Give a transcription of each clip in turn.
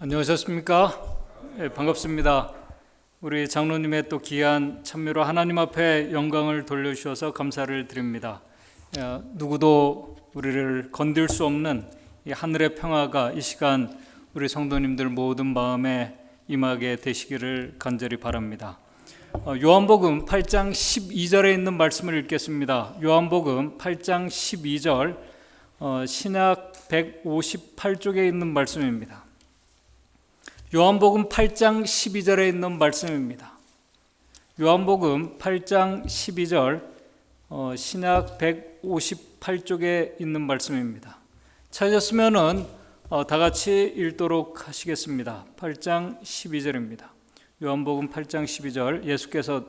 안녕하셨습니까? 반갑습니다. 우리 장로님의 또 귀한 참여로 하나님 앞에 영광을 돌려주셔서 감사를 드립니다. 누구도 우리를 건들 수 없는 이 하늘의 평화가 이 시간 우리 성도님들 모든 마음에 임하게 되시기를 간절히 바랍니다. 요한복음 8장 12절에 있는 말씀을 읽겠습니다. 요한복음 8장 12절 신약 158쪽에 있는 말씀입니다. 요한복음 8장 12절에 있는 말씀입니다. 요한복음 8장 12절 신약 158쪽에 있는 말씀입니다. 찾으셨으면은 다 같이 읽도록 하시겠습니다. 8장 12절입니다. 요한복음 8장 12절 예수께서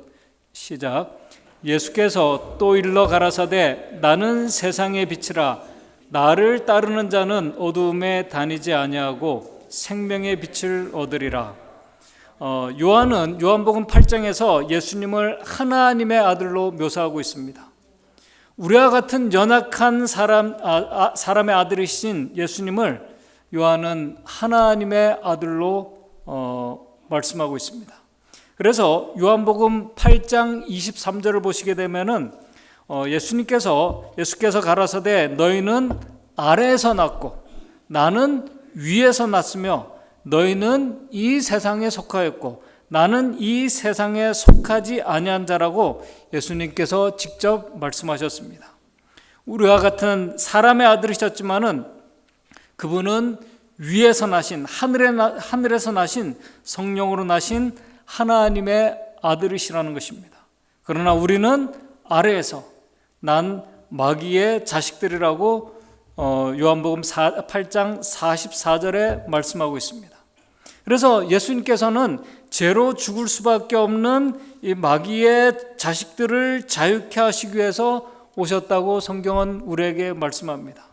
시작. 예수께서 또 일러 가라사대 나는 세상의 빛이라 나를 따르는 자는 어두움에 다니지 아니하고 생명의 빛을 얻으리라. 요한은 요한복음 8장에서 예수님을 하나님의 아들로 묘사하고 있습니다. 우리와 같은 연약한 사람의 아들이신 예수님을 요한은 하나님의 아들로 말씀하고 있습니다. 그래서 요한복음 8장 23절을 보시게 되면은 예수께서 가라사대 너희는 아래에서 났고 나는 위에서 났으며 너희는 이 세상에 속하였고 나는 이 세상에 속하지 아니한 자라고 예수님께서 직접 말씀하셨습니다. 우리와 같은 사람의 아들이셨지만은 그분은 위에서 나신 하늘에서 나신 성령으로 나신 하나님의 아들이시라는 것입니다. 그러나 우리는 아래에서 난 마귀의 자식들이라고 요한복음 8장 44절에 말씀하고 있습니다. 그래서 예수님께서는 죄로 죽을 수밖에 없는 이 마귀의 자식들을 자유케 하시기 위해서 오셨다고 성경은 우리에게 말씀합니다.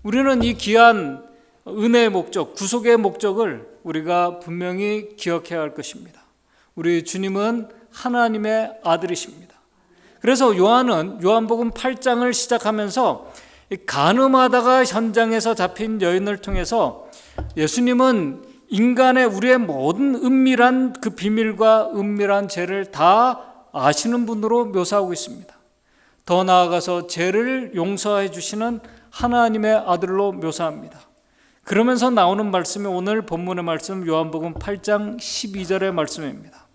우리는 이 귀한 은혜의 목적, 구속의 목적을 우리가 분명히 기억해야 할 것입니다. 우리 주님은 하나님의 아들이십니다. 그래서 요한은 요한복음 8장을 시작하면서 간음하다가 현장에서 잡힌 여인을 통해서 예수님은 인간의 우리의 모든 은밀한 그 비밀과 은밀한 죄를 다 아시는 분으로 묘사하고 있습니다. 더 나아가서 죄를 용서해 주시는 하나님의 아들로 묘사합니다. 그러면서 나오는 말씀이 오늘 본문의 말씀 요한복음 8장 12절의 말씀입니다.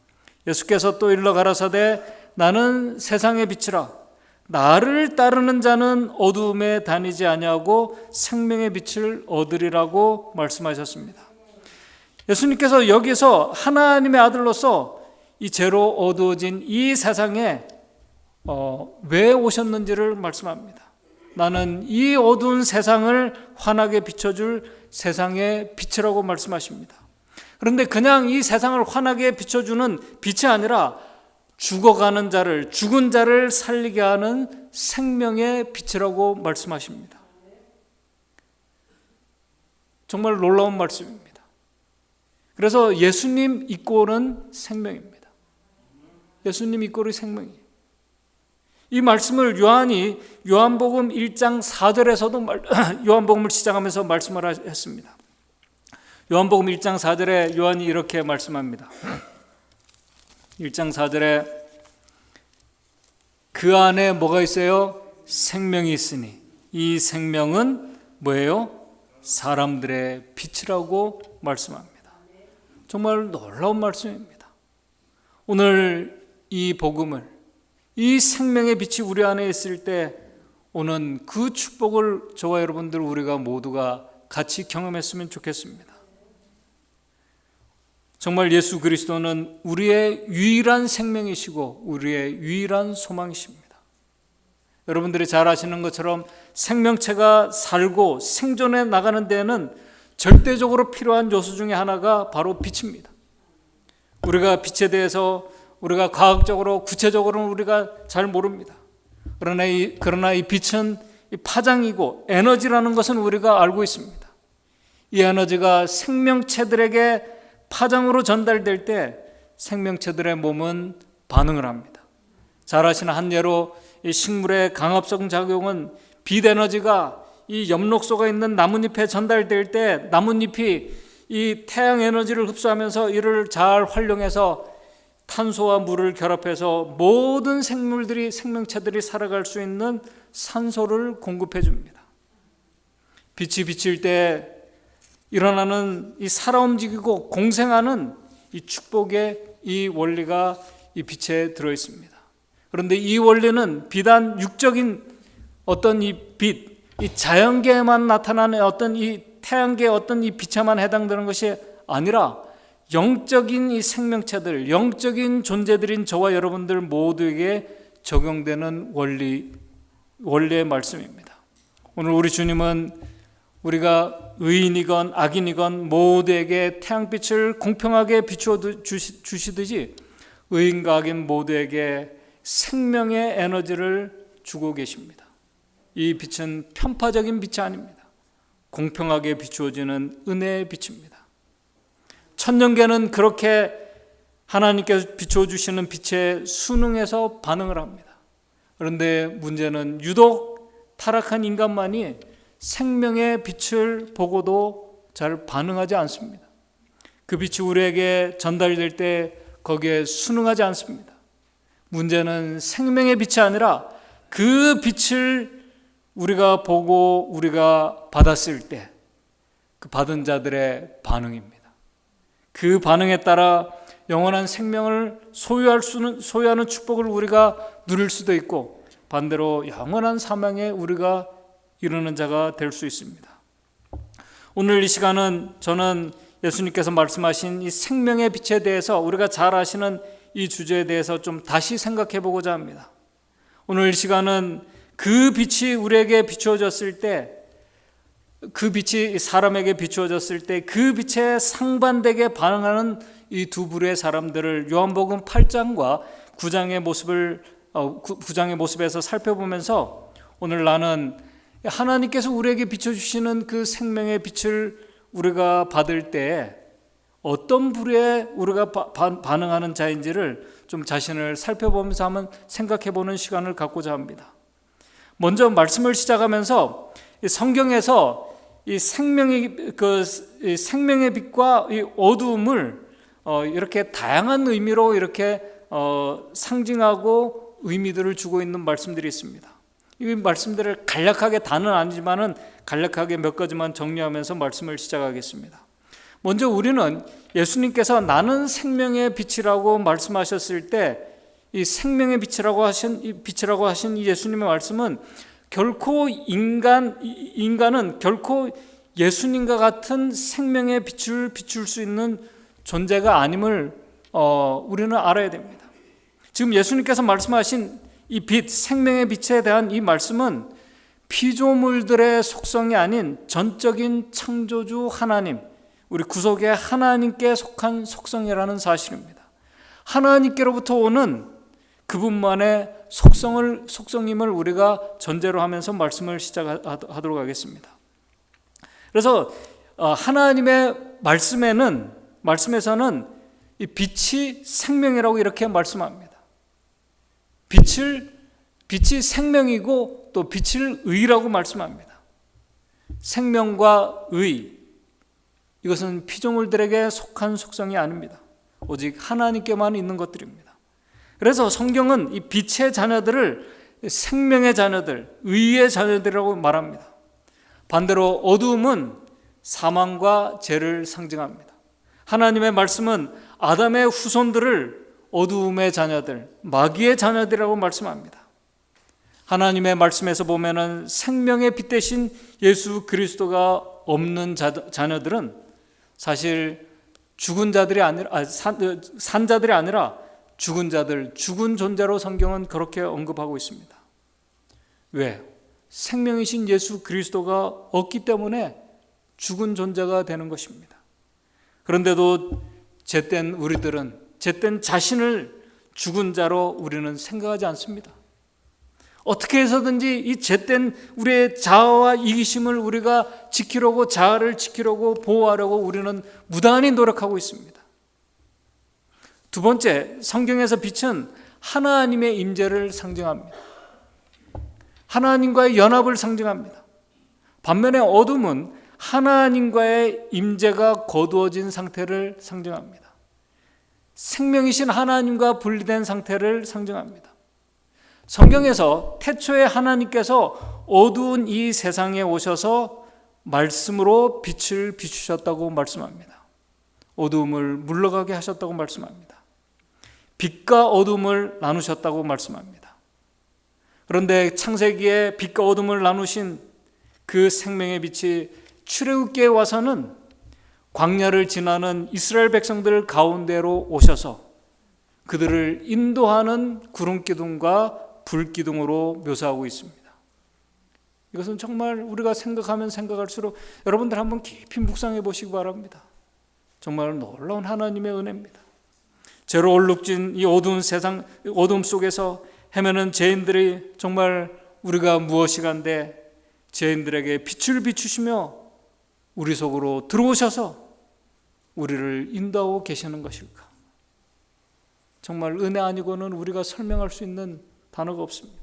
예수께서 또 일러 가라사대 나는 세상의 빛이라 나를 따르는 자는 어두움에 다니지 아니하고 생명의 빛을 얻으리라고 말씀하셨습니다. 예수님께서 여기서 하나님의 아들로서 이 죄로 어두워진 이 세상에 왜 오셨는지를 말씀합니다. 나는 이 어두운 세상을 환하게 비춰줄 세상의 빛이라고 말씀하십니다. 그런데 그냥 이 세상을 환하게 비춰주는 빛이 아니라 죽어가는 자를, 죽은 자를 살리게 하는 생명의 빛이라고 말씀하십니다. 정말 놀라운 말씀입니다. 그래서 예수님 이꼴은 생명입니다. 예수님 이꼴이 생명이에요. 이 말씀을 요한이 요한복음 1장 4절에서도 요한복음을 시작하면서 말씀을 했습니다. 요한복음 1장 4절에 요한이 이렇게 말씀합니다. 1장 4절에 그 안에 뭐가 있어요? 생명이 있으니 이 생명은 뭐예요? 사람들의 빛이라고 말씀합니다. 정말 놀라운 말씀입니다. 오늘 이 복음을, 이 생명의 빛이 우리 안에 있을 때 오는 그 축복을 저와 여러분들 우리가 모두가 같이 경험했으면 좋겠습니다. 정말 예수 그리스도는 우리의 유일한 생명이시고 우리의 유일한 소망이십니다. 여러분들이 잘 아시는 것처럼 생명체가 살고 생존해 나가는 데에는 절대적으로 필요한 요소 중에 하나가 바로 빛입니다. 우리가 빛에 대해서 우리가 과학적으로 구체적으로는 우리가 잘 모릅니다. 그러나 이 빛은 파장이고 에너지라는 것은 우리가 알고 있습니다. 이 에너지가 생명체들에게 파장으로 전달될 때 생명체들의 몸은 반응을 합니다. 잘 아시는 한 예로 이 식물의 강압성 작용은 빛 에너지가 이 엽록소가 있는 나뭇잎에 전달될 때 나뭇잎이 이 태양 에너지를 흡수하면서 이를 잘 활용해서 탄소와 물을 결합해서 모든 생명체들이 살아갈 수 있는 산소를 공급해 줍니다. 빛이 비칠 때 일어나는 이 살아 움직이고 공생하는 이 축복의 이 원리가 이 빛에 들어 있습니다. 그런데 이 원리는 비단 육적인 어떤 이 빛, 이 자연계에만 나타나는 어떤 이 태양계의 어떤 이 빛에만 해당되는 것이 아니라 영적인 이 생명체들, 영적인 존재들인 저와 여러분들 모두에게 적용되는 원리의 말씀입니다. 오늘 우리 주님은 우리가 의인이건 악인이건 모두에게 태양빛을 공평하게 비추어 주시듯이 의인과 악인 모두에게 생명의 에너지를 주고 계십니다. 이 빛은 편파적인 빛이 아닙니다. 공평하게 비추어지는 은혜의 빛입니다. 천년계는 그렇게 하나님께서 비추어 주시는 빛에 순응해서 반응을 합니다. 그런데 문제는 유독 타락한 인간만이 생명의 빛을 보고도 잘 반응하지 않습니다. 그 빛이 우리에게 전달될 때 거기에 순응하지 않습니다. 문제는 생명의 빛이 아니라 그 빛을 우리가 보고 우리가 받았을 때 그 받은 자들의 반응입니다. 그 반응에 따라 영원한 생명을 소유하는 축복을 우리가 누릴 수도 있고 반대로 영원한 사망에 우리가 이르는 자가 될 수 있습니다. 오늘 이 시간은 저는 예수님께서 말씀하신 이 생명의 빛에 대해서 우리가 잘 아시는 이 주제에 대해서 좀 다시 생각해 보고자 합니다. 오늘 이 시간은 그 빛이 우리에게 비추어졌을 때, 그 빛이 사람에게 비추어졌을 때 그 빛에 상반되게 반응하는 이 두 부류의 사람들을 요한복음 8장과 9장의 모습에서 살펴보면서 오늘 나는 하나님께서 우리에게 비춰주시는 그 생명의 빛을 우리가 받을 때 어떤 부류에 우리가 반응하는 자인지를 좀 자신을 살펴보면서 한번 생각해보는 시간을 갖고자 합니다. 먼저 말씀을 시작하면서 성경에서 이 생명의 빛과 이 어두움을 이렇게 다양한 의미로 이렇게 상징하고 의미들을 주고 있는 말씀들이 있습니다. 이 말씀들을 간략하게 다는 아니지만은 간략하게 몇 가지만 정리하면서 말씀을 시작하겠습니다. 먼저 우리는 예수님께서 나는 생명의 빛이라고 말씀하셨을 때 이 생명의 빛이라고 하신 이 예수님의 말씀은 결코 인간은 결코 예수님과 같은 생명의 빛을 비출 수 있는 존재가 아님을 우리는 알아야 됩니다. 지금 예수님께서 말씀하신 이 빛, 생명의 빛에 대한 이 말씀은 피조물들의 속성이 아닌 전적인 창조주 하나님, 우리 구속의 하나님께 속한 속성이라는 사실입니다. 하나님께로부터 오는 그분만의 속성임을 우리가 전제로 하면서 말씀을 시작하도록 하겠습니다. 그래서 하나님의 말씀에서는 이 빛이 생명이라고 이렇게 말씀합니다. 빛이 생명이고 또 빛을 의라고 말씀합니다. 생명과 의, 이것은 피조물들에게 속한 속성이 아닙니다. 오직 하나님께만 있는 것들입니다. 그래서 성경은 이 빛의 자녀들을 생명의 자녀들, 의의 자녀들이라고 말합니다. 반대로 어두움은 사망과 죄를 상징합니다. 하나님의 말씀은 아담의 후손들을 어두움의 자녀들, 마귀의 자녀들이라고 말씀합니다. 하나님의 말씀에서 보면은 생명의 빛 대신 예수 그리스도가 없는 자녀들은 사실 죽은 자들이 아니라 산 자들이 아니라 죽은 자들, 죽은 존재로 성경은 그렇게 언급하고 있습니다. 왜? 생명이신 예수 그리스도가 없기 때문에 죽은 존재가 되는 것입니다. 그런데도 잿된 우리들은 잿된 자신을 죽은 자로 우리는 생각하지 않습니다. 어떻게 해서든지 이 잿된 우리의 자아와 이기심을 우리가 지키려고, 자아를 지키려고, 보호하려고 우리는 무단히 노력하고 있습니다. 두 번째, 성경에서 빛은 하나님의 임재를 상징합니다. 하나님과의 연합을 상징합니다. 반면에 어둠은 하나님과의 임재가 거두어진 상태를 상징합니다. 생명이신 하나님과 분리된 상태를 상징합니다. 성경에서 태초에 하나님께서 어두운 이 세상에 오셔서 말씀으로 빛을 비추셨다고 말씀합니다. 어두움을 물러가게 하셨다고 말씀합니다. 빛과 어둠을 나누셨다고 말씀합니다. 그런데 창세기에 빛과 어둠을 나누신 그 생명의 빛이 출애굽기에 와서는 광야를 지나는 이스라엘 백성들 가운데로 오셔서 그들을 인도하는 구름기둥과 불기둥으로 묘사하고 있습니다. 이것은 정말 우리가 생각하면 생각할수록 여러분들 한번 깊이 묵상해 보시기 바랍니다. 정말 놀라운 하나님의 은혜입니다. 죄로 얼룩진 이 어두운 세상, 어둠 속에서 헤매는 죄인들이 정말 우리가 무엇이간데 죄인들에게 빛을 비추시며 우리 속으로 들어오셔서 우리를 인도하고 계시는 것일까? 정말 은혜 아니고는 우리가 설명할 수 있는 단어가 없습니다.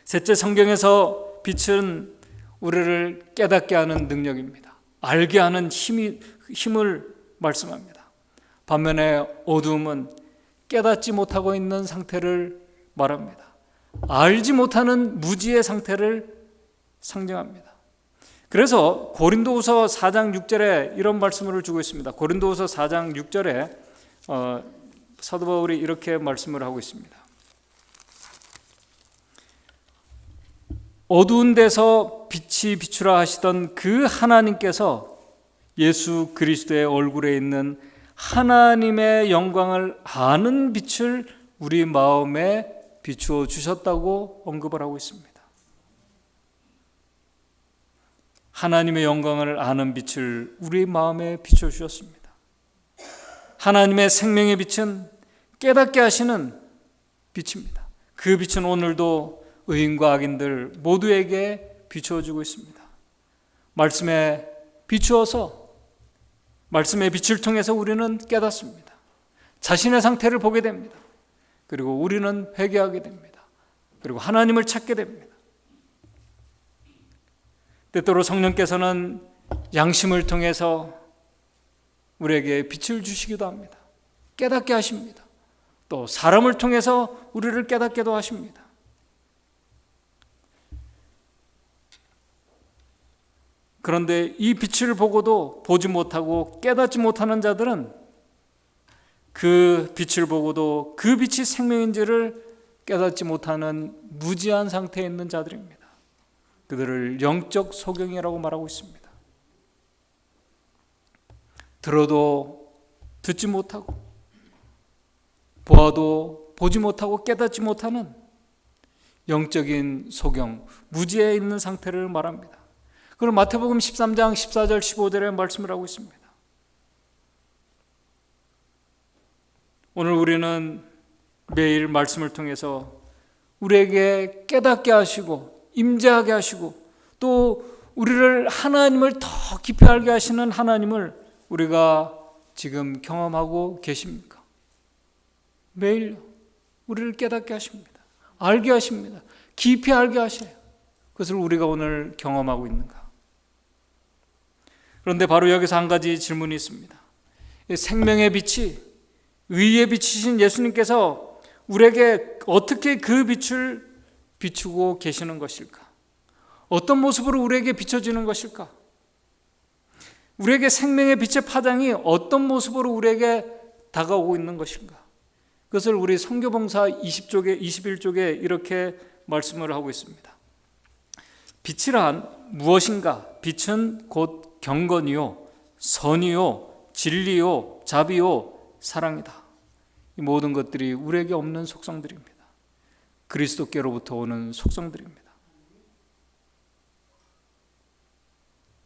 셋째, 성경에서 빛은 우리를 깨닫게 하는 능력입니다. 알게 하는 힘을 말씀합니다. 반면에 어두움은 깨닫지 못하고 있는 상태를 말합니다. 알지 못하는 무지의 상태를 상징합니다. 그래서 고린도후서 4장 6절에 이런 말씀을 주고 있습니다. 고린도후서 4장 6절에 사도 바울이 이렇게 말씀을 하고 있습니다. 어두운 데서 빛이 비추라 하시던 그 하나님께서 예수 그리스도의 얼굴에 있는 하나님의 영광을 아는 빛을 우리 마음에 비추어 주셨다고 언급을 하고 있습니다. 하나님의 영광을 아는 빛을 우리 마음에 비추어 주셨습니다. 하나님의 생명의 빛은 깨닫게 하시는 빛입니다. 그 빛은 오늘도 의인과 악인들 모두에게 비추어 주고 있습니다. 말씀에 비추어서 말씀의 빛을 통해서 우리는 깨닫습니다. 자신의 상태를 보게 됩니다. 그리고 우리는 회개하게 됩니다. 그리고 하나님을 찾게 됩니다. 때때로 성령께서는 양심을 통해서 우리에게 빛을 주시기도 합니다. 깨닫게 하십니다. 또 사람을 통해서 우리를 깨닫게도 하십니다. 그런데 이 빛을 보고도 보지 못하고 깨닫지 못하는 자들은 그 빛을 보고도 그 빛이 생명인지를 깨닫지 못하는 무지한 상태에 있는 자들입니다. 그들을 영적 소경이라고 말하고 있습니다. 들어도 듣지 못하고 보아도 보지 못하고 깨닫지 못하는 영적인 소경, 무지에 있는 상태를 말합니다. 그걸 마태복음 13장 14절 15절에 말씀을 하고 있습니다. 오늘 우리는 매일 말씀을 통해서 우리에게 깨닫게 하시고 임재하게 하시고 또 우리를 하나님을 더 깊이 알게 하시는 하나님을 우리가 지금 경험하고 계십니까? 매일 우리를 깨닫게 하십니다. 알게 하십니다. 깊이 알게 하셔요. 그것을 우리가 오늘 경험하고 있는가? 그런데 바로 여기서 한 가지 질문이 있습니다. 생명의 빛이 의의 빛이신 예수님께서 우리에게 어떻게 그 빛을 비추고 계시는 것일까? 어떤 모습으로 우리에게 비춰지는 것일까? 우리에게 생명의 빛의 파장이 어떤 모습으로 우리에게 다가오고 있는 것인가? 그것을 우리 선교봉사 21쪽에 이렇게 말씀을 하고 있습니다. 빛이란 무엇인가? 빛은 곧 경건이요, 선이요, 진리요, 자비요, 사랑이다. 이 모든 것들이 우리에게 없는 속성들입니다. 그리스도께로부터 오는 속성들입니다.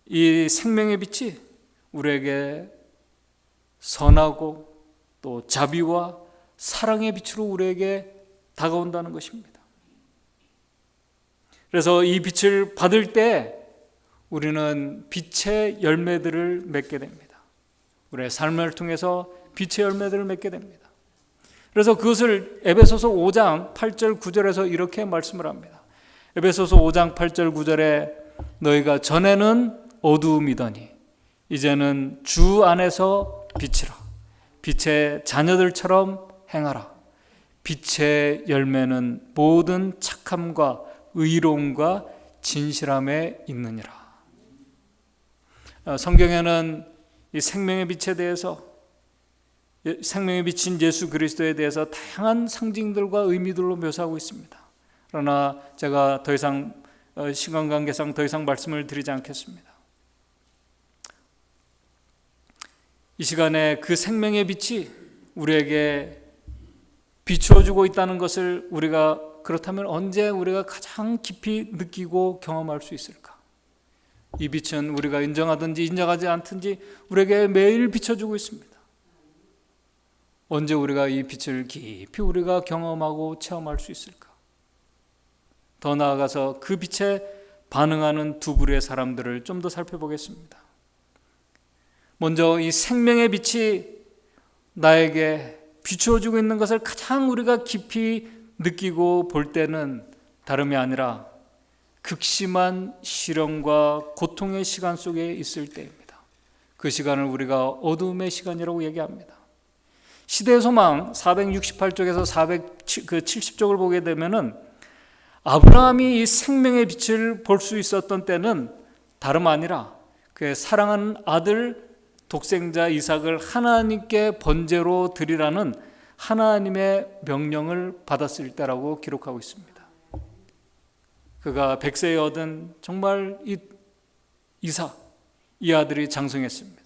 이 생명의 빛이 우리에게 선하고 또 자비와 사랑의 빛으로 우리에게 다가온다는 것입니다. 그래서 이 빛을 받을 때 우리는 빛의 열매들을 맺게 됩니다. 우리의 삶을 통해서 빛의 열매들을 맺게 됩니다. 그래서 그것을 에베소서 5장 8절 9절에서 이렇게 말씀을 합니다. 에베소서 5장 8절 9절에 너희가 전에는 어두움이더니 이제는 주 안에서 빛이라. 빛의 자녀들처럼 행하라. 빛의 열매는 모든 착함과 의로움과 진실함에 있느니라. 성경에는 이 생명의 빛에 대해서, 생명의 빛인 예수 그리스도에 대해서 다양한 상징들과 의미들로 묘사하고 있습니다. 그러나 제가 더 이상 시간 관계상 더 이상 말씀을 드리지 않겠습니다. 이 시간에 그 생명의 빛이 우리에게 비추어주고 있다는 것을 우리가, 그렇다면 언제 우리가 가장 깊이 느끼고 경험할 수 있을까? 이 빛은 우리가 인정하든지 인정하지 않든지 우리에게 매일 비춰주고 있습니다. 언제 우리가 이 빛을 깊이 우리가 경험하고 체험할 수 있을까? 더 나아가서 그 빛에 반응하는 두 부류의 사람들을 좀 더 살펴보겠습니다. 먼저 이 생명의 빛이 나에게 비추어주고 있는 것을 가장 우리가 깊이 느끼고 볼 때는 다름이 아니라 극심한 시련과 고통의 시간 속에 있을 때입니다. 그 시간을 우리가 어두움의 시간이라고 얘기합니다. 시대의 소망 468쪽에서 470쪽을 보게 되면은 아브라함이 이 생명의 빛을 볼 수 있었던 때는 다름 아니라 그의 사랑하는 아들 독생자 이삭을 하나님께 번제로 드리라는 하나님의 명령을 받았을 때라고 기록하고 있습니다. 그가 100세에 얻은 정말 이삭, 이 아들이 장성했습니다.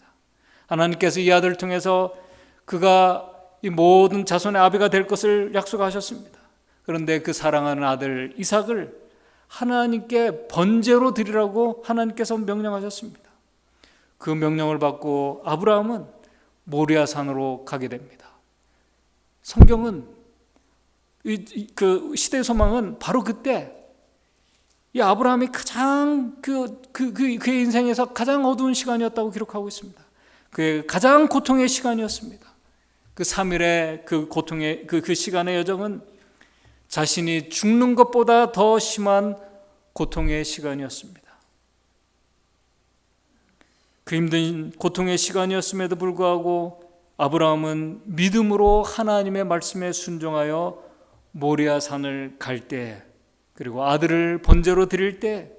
하나님께서 이 아들을 통해서 그가 이 모든 자손의 아비가 될 것을 약속하셨습니다. 그런데 그 사랑하는 아들 이삭을 하나님께 번제로 드리라고 하나님께서 명령하셨습니다. 그 명령을 받고 아브라함은 모리아산으로 가게 됩니다. 성경은 그 시대의 소망은 바로 그때 이 아브라함이 가장 그의 인생에서 가장 어두운 시간이었다고 기록하고 있습니다. 그의 가장 고통의 시간이었습니다. 그 3일의 그 고통의 그 시간의 여정은 자신이 죽는 것보다 더 심한 고통의 시간이었습니다. 그 힘든 고통의 시간이었음에도 불구하고 아브라함은 믿음으로 하나님의 말씀에 순종하여 모리아산을 갈 때, 그리고 아들을 번제로 드릴 때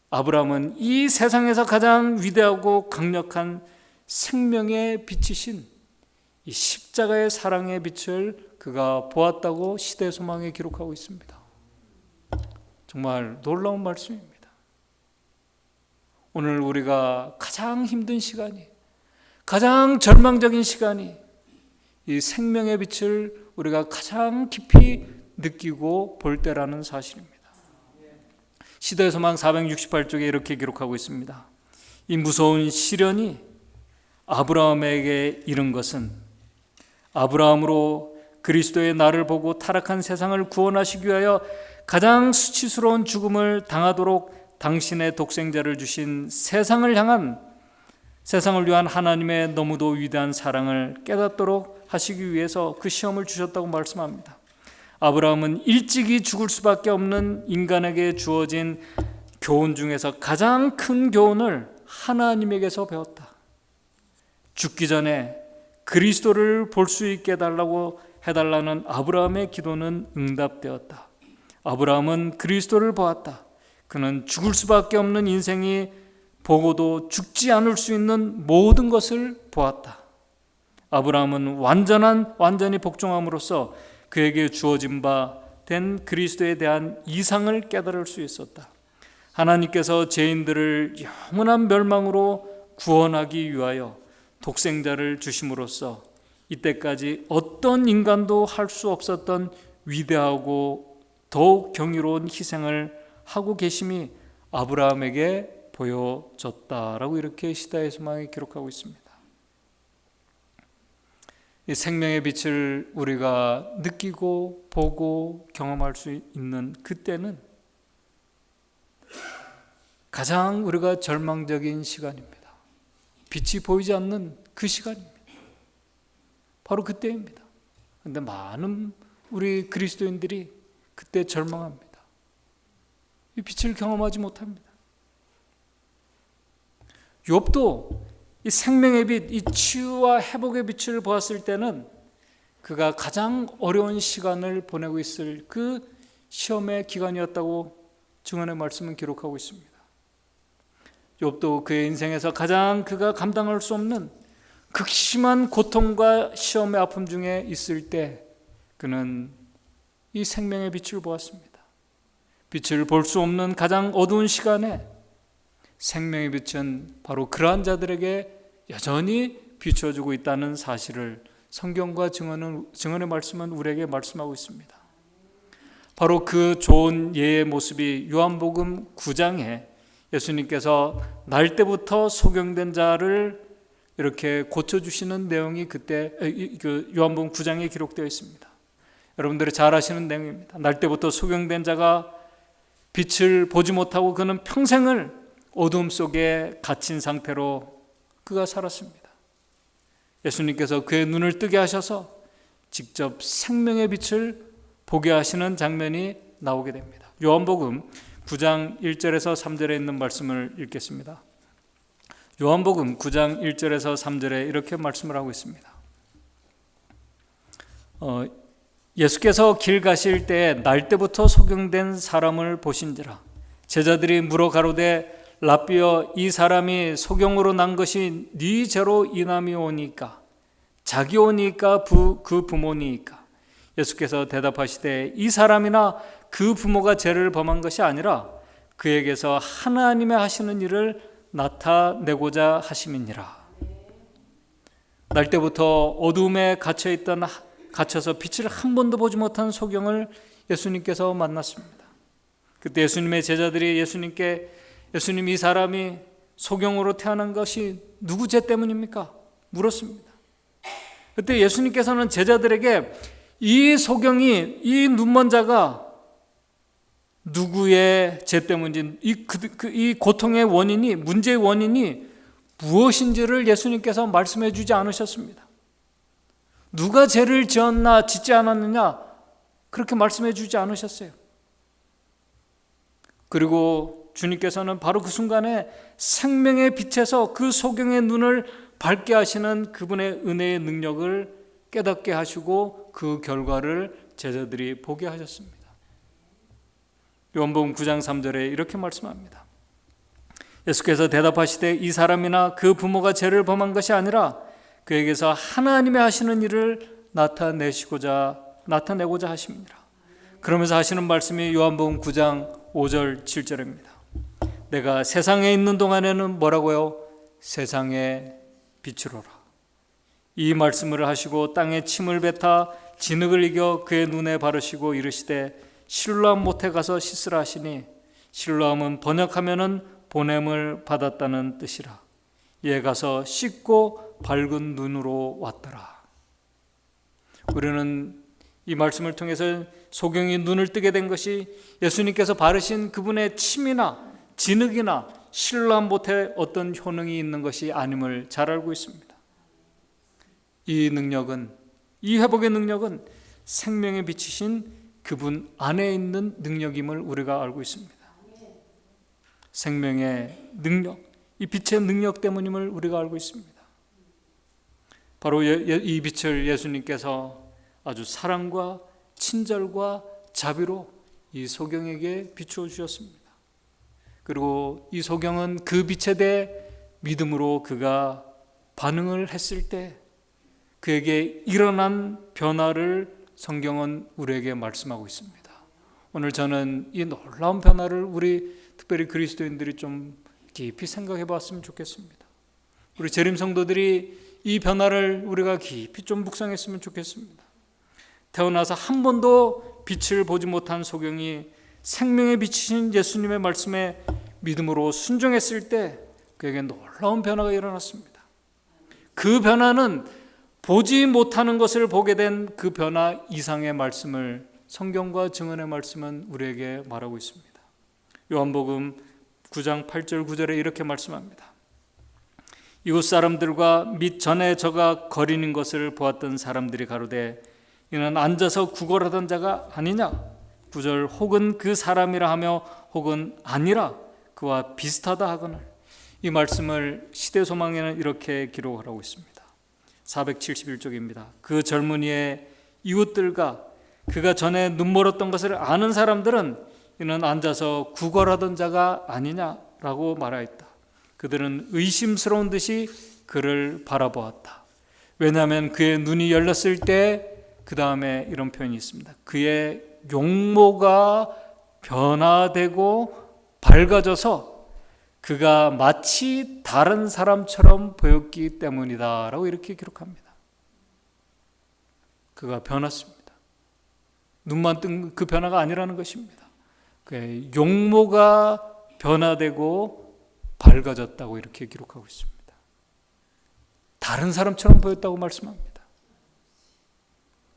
아브라함은 이 세상에서 가장 위대하고 강력한 생명의 빛이신 이 십자가의 사랑의 빛을 그가 보았다고 시대 소망에 기록하고 있습니다. 정말 놀라운 말씀입니다. 오늘 우리가 가장 힘든 시간이, 가장 절망적인 시간이 이 생명의 빛을 우리가 가장 깊이 느끼고 볼 때라는 사실입니다. 시대의 소망 468쪽에 이렇게 기록하고 있습니다. 이 무서운 시련이 아브라함에게 이른 것은 아브라함으로 그리스도의 날을 보고 타락한 세상을 구원하시기 위하여 가장 수치스러운 죽음을 당하도록 당신의 독생자를 주신 세상을 위한 하나님의 너무도 위대한 사랑을 깨닫도록 하시기 위해서 그 시험을 주셨다고 말씀합니다. 아브라함은 일찍이 죽을 수밖에 없는 인간에게 주어진 교훈 중에서 가장 큰 교훈을 하나님에게서 배웠다. 죽기 전에 그리스도를 볼 수 있게 해달라는 아브라함의 기도는 응답되었다. 아브라함은 그리스도를 보았다. 그는 죽을 수밖에 없는 인생이 보고도 죽지 않을 수 있는 모든 것을 보았다. 아브라함은 완전히 복종함으로써 그에게 주어진 바 된 그리스도에 대한 이상을 깨달을 수 있었다. 하나님께서 죄인들을 영원한 멸망으로 구원하기 위하여 독생자를 주심으로써 이때까지 어떤 인간도 할 수 없었던 위대하고 더욱 경이로운 희생을 하고 계심이 아브라함에게 보여졌다라고 이렇게 시대의 소망에 기록하고 있습니다. 이 생명의 빛을 우리가 느끼고 보고 경험할 수 있는 그때는 가장 우리가 절망적인 시간입니다. 빛이 보이지 않는 그 시간입니다. 바로 그때입니다. 그런데 많은 우리 그리스도인들이 그때 절망합니다. 이 빛을 경험하지 못합니다. 욥도 이 생명의 빛, 이 치유와 회복의 빛을 보았을 때는 그가 가장 어려운 시간을 보내고 있을 그 시험의 기간이었다고 증언의 말씀은 기록하고 있습니다. 욥도 그의 인생에서 가장 그가 감당할 수 없는 극심한 고통과 시험의 아픔 중에 있을 때 그는 이 생명의 빛을 보았습니다. 빛을 볼 수 없는 가장 어두운 시간에 생명의 빛은 바로 그러한 자들에게 여전히 비춰주고 있다는 사실을 성경과 증언의 말씀은 우리에게 말씀하고 있습니다. 바로 그 좋은 예의 모습이 요한복음 9장에 예수님께서 날 때부터 소경된 자를 이렇게 고쳐주시는 내용이 그때 요한복음 9장에 기록되어 있습니다. 여러분들이 잘 아시는 내용입니다. 날 때부터 소경된 자가 빛을 보지 못하고 그는 평생을 어둠 속에 갇힌 상태로 그가 살았습니다. 예수님께서 그의 눈을 뜨게 하셔서 직접 생명의 빛을 보게 하시는 장면이 나오게 됩니다. 요한복음 9장 1절에서 3절에 있는 말씀을 읽겠습니다. 요한복음 9장 1절에서 3절에 이렇게 말씀을 하고 있습니다. 예수께서 길 가실 때에 날 때부터 소경된 사람을 보신지라. 제자들이 물어 가로되 라삐여, 이 사람이 소경으로 난 것이 네 죄로 인함이오니까 자기오니까 그 부모니까. 예수께서 대답하시되 이 사람이나 그 부모가 죄를 범한 것이 아니라 그에게서 하나님의 하시는 일을 나타내고자 하심이니라. 날 때부터 어둠에 갇혀서 빛을 한 번도 보지 못한 소경을 예수님께서 만났습니다. 그때 예수님의 제자들이 예수님, 이 사람이 소경으로 태어난 것이 누구 죄 때문입니까? 물었습니다. 그때 예수님께서는 제자들에게 이 소경이, 이 눈먼 자가 누구의 죄 때문인지, 이 고통의 원인이, 문제의 원인이 무엇인지를 예수님께서 말씀해 주지 않으셨습니다. 누가 죄를 지었나 짓지 않았느냐 그렇게 말씀해 주지 않으셨어요. 그리고 주님께서는 바로 그 순간에 생명의 빛에서 그 소경의 눈을 밝게 하시는 그분의 은혜의 능력을 깨닫게 하시고 그 결과를 제자들이 보게 하셨습니다. 요한복음 9장 3절에 이렇게 말씀합니다. 예수께서 대답하시되 이 사람이나 그 부모가 죄를 범한 것이 아니라 그에게서 하나님의 하시는 일을 나타내고자 하십니다. 그러면서 하시는 말씀이 요한복음 9장 5절 7절입니다. 내가 세상에 있는 동안에는 뭐라고요? 세상의 빛으로라. 이 말씀을 하시고 땅에 침을 뱉어 진흙을 이겨 그의 눈에 바르시고 이르시되 실로암 못에 가서 씻으라 하시니, 실로암은 번역하면은 보냄을 받았다는 뜻이라. 이에 가서 씻고 밝은 눈으로 왔더라. 우리는 이 말씀을 통해서 소경이 눈을 뜨게 된 것이 예수님께서 바르신 그분의 침이나 진흙이나 실로암 못에 어떤 효능이 있는 것이 아님을 잘 알고 있습니다. 이 능력은, 이 회복의 능력은 생명의 빛이신 그분 안에 있는 능력임을 우리가 알고 있습니다. 생명의 능력, 이 빛의 능력 때문임을 우리가 알고 있습니다. 바로 이 빛을 예수님께서 아주 사랑과 친절과 자비로 이 소경에게 비추어 주셨습니다. 그리고 이 소경은 그 빛에 대해 믿음으로 그가 반응을 했을 때 그에게 일어난 변화를 성경은 우리에게 말씀하고 있습니다. 오늘 저는 이 놀라운 변화를 우리 특별히 그리스도인들이 좀 깊이 생각해 봤으면 좋겠습니다. 우리 재림 성도들이 이 변화를 우리가 깊이 좀 묵상했으면 좋겠습니다. 태어나서 한 번도 빛을 보지 못한 소경이 생명의 빛이신 예수님의 말씀에 믿음으로 순종했을 때 그에게 놀라운 변화가 일어났습니다. 그 변화는 보지 못하는 것을 보게 된 그 변화 이상의 말씀을 성경과 증언의 말씀은 우리에게 말하고 있습니다. 요한복음 9장 8절 9절에 이렇게 말씀합니다. 이웃 사람들과 및 전에 저가 거리는 것을 보았던 사람들이 가로되 이는 앉아서 구걸하던 자가 아니냐. 9절 혹은 그 사람이라 하며 혹은 아니라 그와 비슷하다 하거늘. 이 말씀을 시대소망에는 이렇게 기록을 하고 있습니다. 471쪽입니다. 그 젊은이의 이웃들과 그가 전에 눈멀었던 것을 아는 사람들은 이는 앉아서 구걸하던 자가 아니냐라고 말하였다. 그들은 의심스러운 듯이 그를 바라보았다. 왜냐하면 그의 눈이 열렸을 때 그 다음에 이런 표현이 있습니다. 그의 용모가 변화되고 밝아져서 그가 마치 다른 사람처럼 보였기 때문이다 라고 이렇게 기록합니다. 그가 변했습니다. 눈만 뜬 그 변화가 아니라는 것입니다. 그의 용모가 변화되고 밝아졌다고 이렇게 기록하고 있습니다. 다른 사람처럼 보였다고 말씀합니다.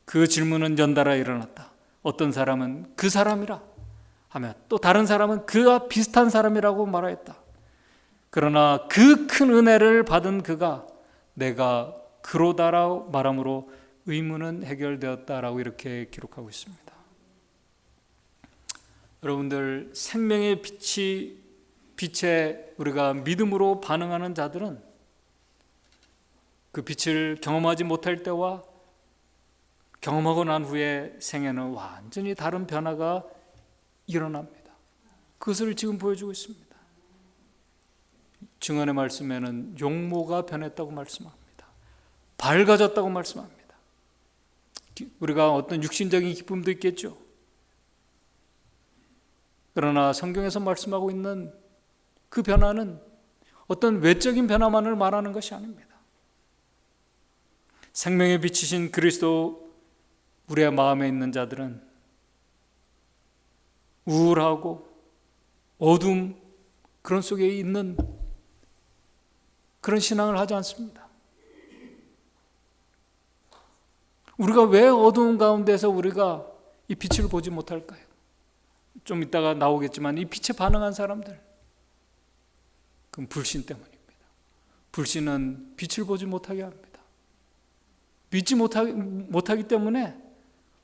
그 질문은 연달아 일어났다. 어떤 사람은 그 사람이라 하며 또 다른 사람은 그와 비슷한 사람이라고 말하였다. 그러나 그 큰 은혜를 받은 그가 내가 그로다라고 말함으로 의문은 해결되었다라고 이렇게 기록하고 있습니다. 여러분들, 생명의 빛에 우리가 믿음으로 반응하는 자들은 그 빛을 경험하지 못할 때와 경험하고 난 후에 생애는 완전히 다른 변화가 일어납니다. 그것을 지금 보여주고 있습니다. 증언의 말씀에는 용모가 변했다고 말씀합니다. 밝아졌다고 말씀합니다. 우리가 어떤 육신적인 기쁨도 있겠죠. 그러나 성경에서 말씀하고 있는 그 변화는 어떤 외적인 변화만을 말하는 것이 아닙니다. 생명의 빛이신 그리스도 우리의 마음에 있는 자들은 우울하고 어둠 그런 속에 있는 그런 신앙을 하지 않습니다. 우리가 왜 어두운 가운데서 우리가 이 빛을 보지 못할까요? 좀 이따가 나오겠지만 이 빛에 반응한 사람들, 그건 불신 때문입니다. 불신은 빛을 보지 못하게 합니다. 믿지 못하기 때문에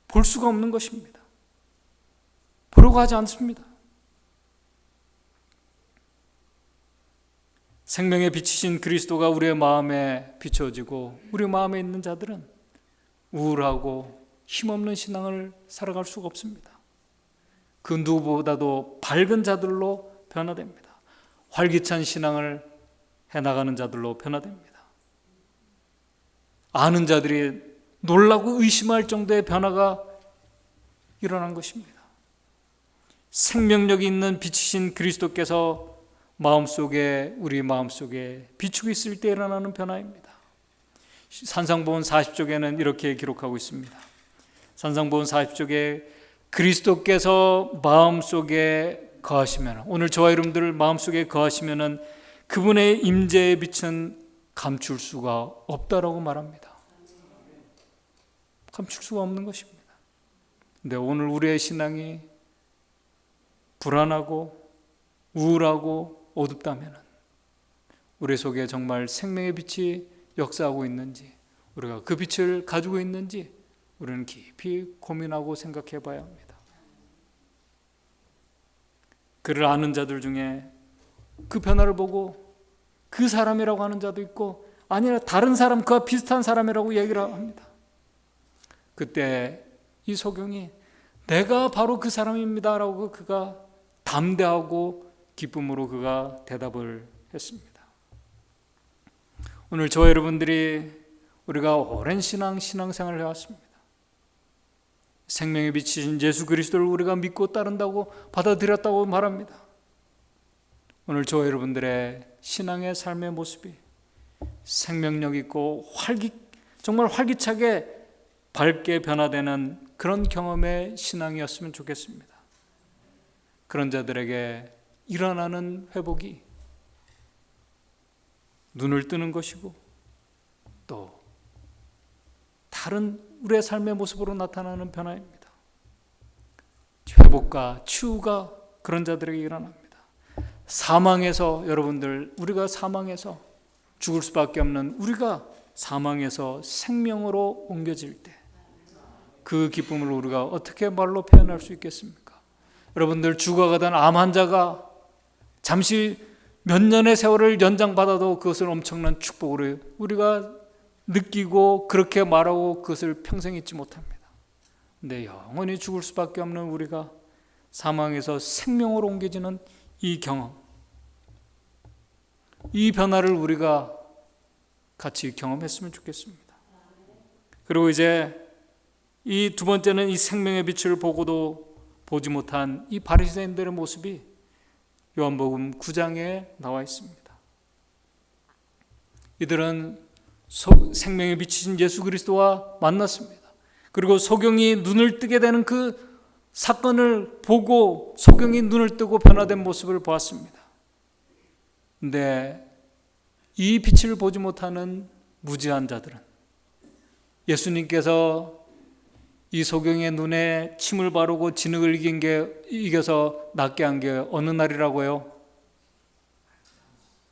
볼 수가 없는 것입니다. 보려고 하지 않습니다. 생명의 빛이신 그리스도가 우리의 마음에 비춰지고 우리 마음에 있는 자들은 우울하고 힘없는 신앙을 살아갈 수가 없습니다. 그 누구보다도 밝은 자들로 변화됩니다. 활기찬 신앙을 해나가는 자들로 변화됩니다. 아는 자들이 놀라고 의심할 정도의 변화가 일어난 것입니다. 생명력이 있는 빛이신 그리스도께서 우리 마음속에 비추고 있을 때 일어나는 변화입니다. 산상보훈 40쪽에는 이렇게 기록하고 있습니다. 산상보훈 40쪽에 그리스도께서 마음속에 거하시면, 오늘 저와 여러분들 마음속에 거하시면 그분의 임재의 빛은 감출 수가 없다라고 말합니다. 감출 수가 없는 것입니다. 근데 오늘 우리의 신앙이 불안하고 우울하고 어둡다면 우리 속에 정말 생명의 빛이 역사하고 있는지, 우리가 그 빛을 가지고 있는지 우리는 깊이 고민하고 생각해 봐야 합니다. 그를 아는 자들 중에 그 변화를 보고 그 사람이라고 하는 자도 있고, 아니라 다른 사람, 그와 비슷한 사람이라고 얘기를 합니다. 그때 이 소경이 내가 바로 그 사람입니다 라고 그가 담대하고 기쁨으로 그가 대답을 했습니다. 오늘 저와 여러분들이 우리가 오랜 신앙생활을 해왔습니다. 생명의 빛이신 예수 그리스도를 우리가 믿고 따른다고 받아들였다고 말합니다. 오늘 저와 여러분들의 신앙의 삶의 모습이 생명력 있고 정말 활기차게 밝게 변화되는 그런 경험의 신앙이었으면 좋겠습니다. 그런 자들에게 일어나는 회복이 눈을 뜨는 것이고 또 다른 우리의 삶의 모습으로 나타나는 변화입니다. 회복과 치유가 그런 자들에게 일어납니다. 사망에서, 여러분들, 우리가 사망에서 죽을 수밖에 없는 우리가 사망에서 생명으로 옮겨질 때 그 기쁨을 우리가 어떻게 말로 표현할 수 있겠습니까? 여러분들, 죽어가던 암 환자가 잠시 몇 년의 세월을 연장받아도 그것을 엄청난 축복으로 우리가 느끼고 그렇게 말하고 그것을 평생 잊지 못합니다. 근데 영원히 죽을 수밖에 없는 우리가 사망에서 생명으로 옮겨지는 이 경험, 이 변화를 우리가 같이 경험했으면 좋겠습니다. 그리고 이제 이 두 번째는 이 생명의 빛을 보고도 보지 못한 이 바리새인들의 모습이 요한복음 9장에 나와 있습니다. 이들은 생명의 빛이신 예수 그리스도와 만났습니다. 그리고 소경이 눈을 뜨게 되는 그 사건을 보고 소경이 눈을 뜨고 변화된 모습을 보았습니다. 근데 이 빛을 보지 못하는 무지한 자들은 예수님께서 이 소경의 눈에 침을 바르고 진흙을 이겨서 낫게 한 게 어느 날이라고요?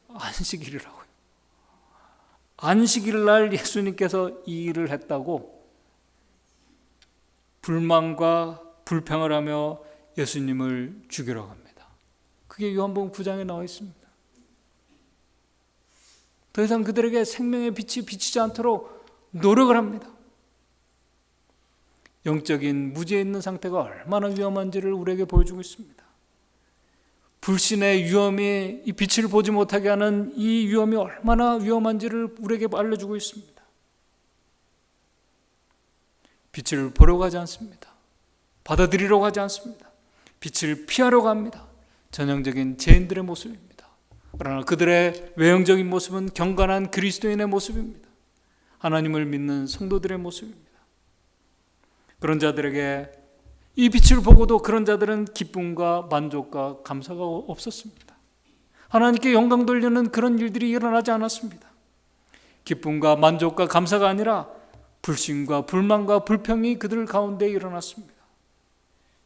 안식일이라고요. 안식일 날 예수님께서 이 일을 했다고 불만과 불평을 하며 예수님을 죽이려고 합니다. 그게 요한복음 9장에 나와 있습니다. 더 이상 그들에게 생명의 빛이 비치지 않도록 노력을 합니다. 영적인 무지에 있는 상태가 얼마나 위험한지를 우리에게 보여주고 있습니다. 불신의 위험이 이 빛을 보지 못하게 하는 이 위험이 얼마나 위험한지를 우리에게 알려주고 있습니다. 빛을 보려고 하지 않습니다. 받아들이려고 하지 않습니다. 빛을 피하려고 합니다. 전형적인 죄인들의 모습입니다. 그러나 그들의 외형적인 모습은 경건한 그리스도인의 모습입니다. 하나님을 믿는 성도들의 모습입니다. 그런 자들에게 이 빛을 보고도 그런 자들은 기쁨과 만족과 감사가 없었습니다. 하나님께 영광 돌리는 그런 일들이 일어나지 않았습니다. 기쁨과 만족과 감사가 아니라 불신과 불만과 불평이 그들 가운데 일어났습니다.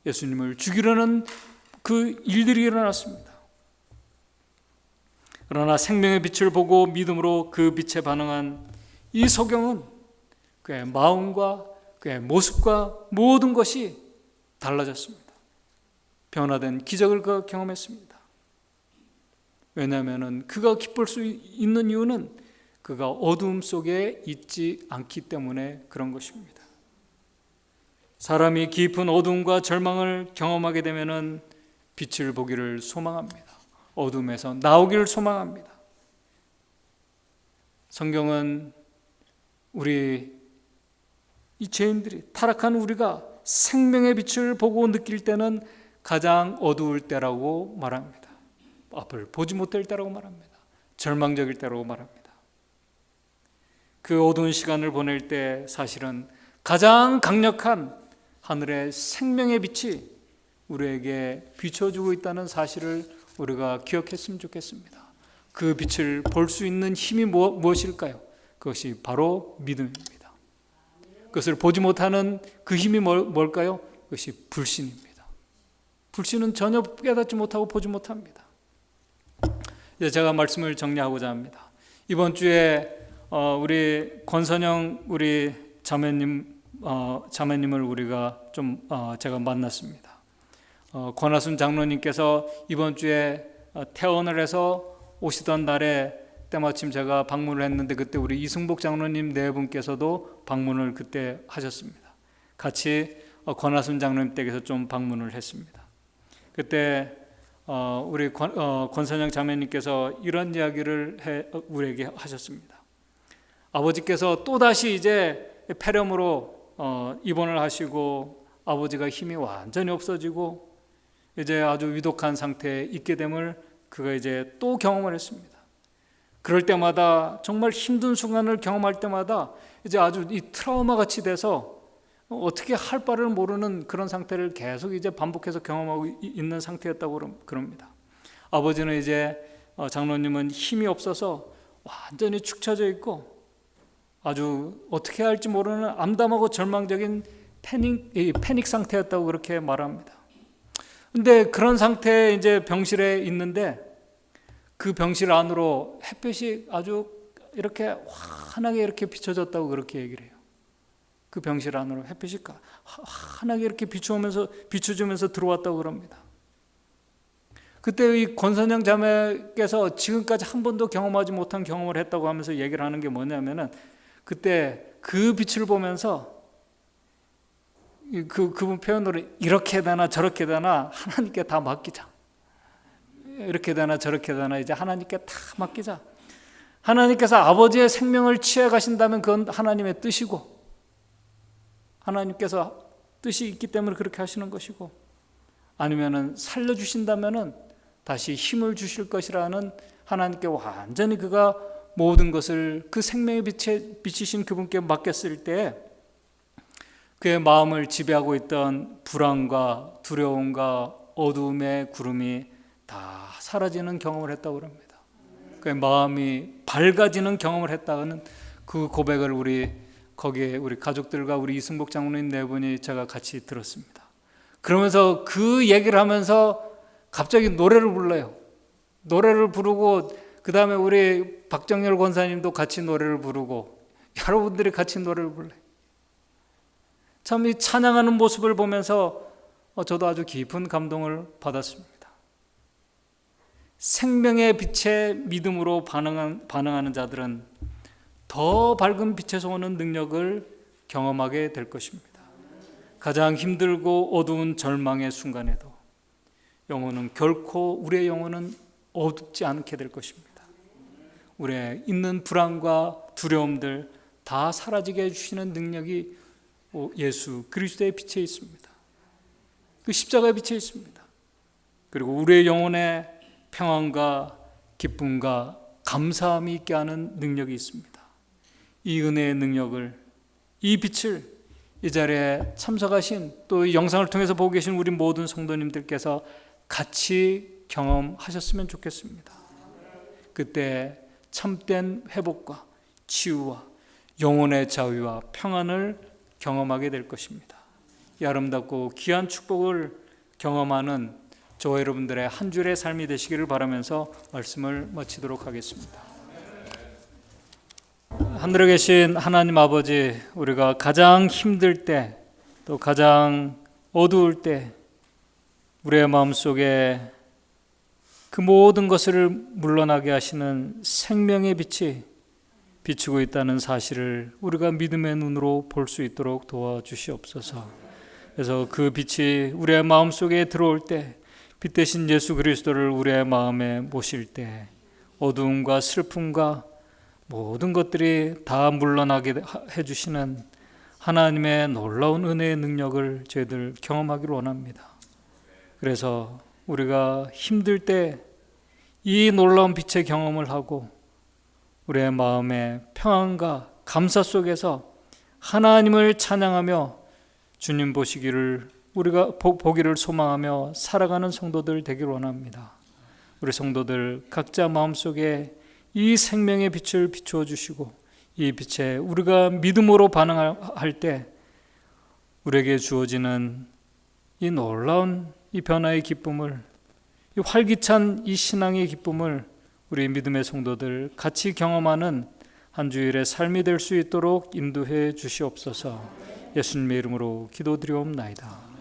예수님을 죽이려는 그 일들이 일어났습니다. 그러나 생명의 빛을 보고 믿음으로 그 빛에 반응한 이 소경은 그의 마음과 그의 모습과 모든 것이 달라졌습니다. 변화된 기적을 그가 경험했습니다. 왜냐하면 그가 기쁠 수 있는 이유는 그가 어두움 속에 있지 않기 때문에 그런 것입니다. 사람이 깊은 어두움과 절망을 경험하게 되면 빛을 보기를 소망합니다. 어둠에서 나오기를 소망합니다. 성경은 우리 이 죄인들이 타락한 우리가 생명의 빛을 보고 느낄 때는 가장 어두울 때라고 말합니다. 앞을 보지 못할 때라고 말합니다. 절망적일 때라고 말합니다. 그 어두운 시간을 보낼 때 사실은 가장 강력한 하늘의 생명의 빛이 우리에게 비춰주고 있다는 사실을 우리가 기억했으면 좋겠습니다. 그 빛을 볼 수 있는 힘이 무엇일까요? 그것이 바로 믿음입니다. 그것을 보지 못하는 그 힘이 뭘까요? 그것이 불신입니다. 불신은 전혀 깨닫지 못하고 보지 못합니다. 이제 제가 말씀을 정리하고자 합니다. 이번 주에 우리 권선영 우리 자매님을 우리가 좀 제가 만났습니다. 권하순 장로님께서 이번 주에 퇴원을 해서 오시던 날에 때마침 제가 방문을 했는데 그때 우리 이승복 장로님 네 분께서도 방문을 그때 하셨습니다. 같이 권하순 장로님 댁에서 좀 방문을 했습니다. 그때 우리 권선영 자매님께서 이런 이야기를 우리에게 하셨습니다. 아버지께서 또다시 이제 폐렴으로 입원을 하시고 아버지가 힘이 완전히 없어지고 이제 아주 위독한 상태에 있게 됨을 그가 이제 또 경험을 했습니다. 그럴 때마다 정말 힘든 순간을 경험할 때마다 이제 아주 이 트라우마 같이 돼서 어떻게 할 바를 모르는 그런 상태를 계속 이제 반복해서 경험하고 있는 상태였다고 그럽니다. 아버지는 이제 장로님은 힘이 없어서 완전히 축 처져 있고 아주 어떻게 할지 모르는 암담하고 절망적인 패닉 상태였다고 그렇게 말합니다. 근데 그런 상태에 이제 병실에 있는데 그 병실 안으로 햇볕이 아주 이렇게 환하게 이렇게 비춰졌다고 그렇게 얘기를 해요. 그 병실 안으로 햇빛이 환하게 이렇게 비춰주면서 들어왔다고 그럽니다. 그때 이 권선영 자매께서 지금까지 한 번도 경험하지 못한 경험을 했다고 하면서 얘기를 하는 게 뭐냐면은, 그때 그 빛을 보면서 그분 표현으로 이렇게 되나 저렇게 되나 하나님께 다 맡기자. 이렇게 되나 저렇게 되나 이제 하나님께 다 맡기자. 하나님께서 아버지의 생명을 취해 가신다면 그건 하나님의 뜻이고, 하나님께서 뜻이 있기 때문에 그렇게 하시는 것이고, 아니면은 살려주신다면은 다시 힘을 주실 것이라는 하나님께 완전히 그가 모든 것을 그 생명의 빛에 비치신 그분께 맡겼을 때 그의 마음을 지배하고 있던 불안과 두려움과 어두움의 구름이 다 사라지는 경험을 했다고 합니다. 그의 마음이 밝아지는 경험을 했다는 그 고백을 거기에 우리 가족들과 우리 이승복 장로님 네 분이 제가 같이 들었습니다. 그러면서 그 얘기를 하면서 갑자기 노래를 불러요. 노래를 부르고 그 다음에 우리 박정열 권사님도 같이 노래를 부르고 여러분들이 같이 노래를 불러요. 참 이 찬양하는 모습을 보면서 저도 아주 깊은 감동을 받았습니다. 생명의 빛에 믿음으로 반응하는 자들은 더 밝은 빛에서 오는 능력을 경험하게 될 것입니다. 가장 힘들고 어두운 절망의 순간에도 우리의 영혼은 어둡지 않게 될 것입니다. 우리의 있는 불안과 두려움들 다 사라지게 해주시는 능력이 예수 그리스도의 빛에 있습니다. 그 십자가의 빛에 있습니다. 그리고 우리의 영혼에 평안과 기쁨과 감사함이 있게 하는 능력이 있습니다. 이 은혜의 능력을, 이 빛을 이 자리에 참석하신 또 이 영상을 통해서 보고 계신 우리 모든 성도님들께서 같이 경험하셨으면 좋겠습니다. 그때 참된 회복과 치유와 영혼의 자유와 평안을 경험하게 될 것입니다. 이 아름답고 귀한 축복을 경험하는 저와 여러분들의 한 줄의 삶이 되시기를 바라면서 말씀을 마치도록 하겠습니다. 하늘에 계신 하나님 아버지, 우리가 가장 힘들 때, 또 가장 어두울 때 우리의 마음속에 그 모든 것을 물러나게 하시는 생명의 빛이 비추고 있다는 사실을 우리가 믿음의 눈으로 볼 수 있도록 도와주시옵소서. 그래서 그 빛이 우리의 마음속에 들어올 때, 빛 대신 예수 그리스도를 우리의 마음에 모실 때 어두움과 슬픔과 모든 것들이 다 물러나게 해주시는 하나님의 놀라운 은혜의 능력을 저희들 경험하기를 원합니다. 그래서 우리가 힘들 때 이 놀라운 빛의 경험을 하고 우리의 마음의 평안과 감사 속에서 하나님을 찬양하며 주님 우리가 보기를 소망하며 살아가는 성도들 되기를 원합니다. 우리 성도들 각자 마음속에 이 생명의 빛을 비추어 주시고, 이 빛에 우리가 믿음으로 반응할 때 우리에게 주어지는 이 놀라운 이 변화의 기쁨을, 이 활기찬 이 신앙의 기쁨을 우리 믿음의 성도들 같이 경험하는 한 주일의 삶이 될 수 있도록 인도해 주시옵소서. 예수님의 이름으로 기도드리옵나이다.